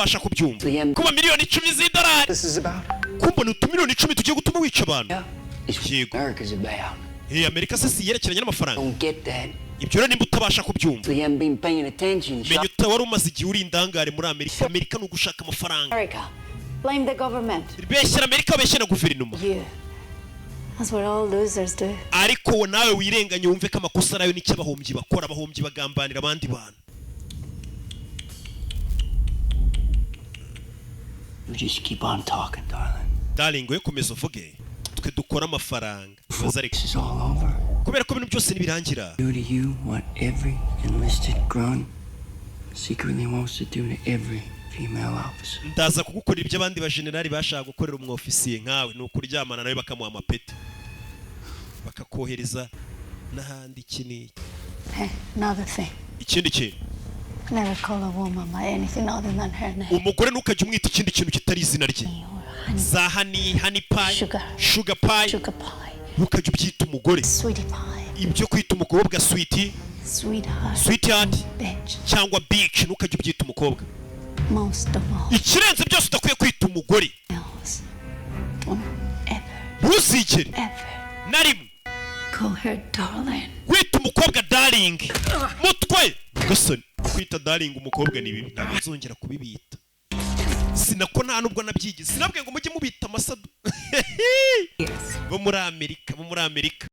utabasha kubyumva kuba miliyoni 10 z'idolari kumbona utumiliyoni 10 tugiye gutuma wica abantu yego Amerika se si yerekeranye n'amafaranga ibyo rero nimba utabasha kubyumva menya utawari umaze igihe uri indangare muri Amerika Amerika ni ugushaka amafaranga blame the government beshyira Amerika beshyira guverinoma that's what all losers do ariko nawe wirenganye wumve ko amakosa nayo n'icyo abahombyi bakora abahombyi bagambanira abandi bantu You just keep on talking, darling we komeza uvuge twe dukora amafaranga This is all over. kubera ko ibintu byose nibirangira Do to you what every enlisted grunt secretly wants to do to every female officer. ndaza kugukorera ibyo abandi ba generali bashaka gukorera umwofisiye nkawe no kuryamana nawe bakamuha amapeti bakakohereza n'ahandi kiniki another thing ikindi kintu never call a woman by anything other than her name umugore ntukajya umwita ikindi kintu kitari izina rye za honey pie sugar pie ntukajya ubyita umugore sweetie pie ibyo kwita umukobwa sweetie sweetheart cyangwa bitch ntukajya ubyita umukobwa most of all ikirenze byose udakwiye kwita umugore ntuzigere na rimwe call her darling kwita umukobwa darling mutwe gasoni kwita darling umukobwa ni bibi ntabwo nzongera kubibita sinako nta nubwo nabyigize sinabwiye ngo mujye mubita amasadu bo muri Amerika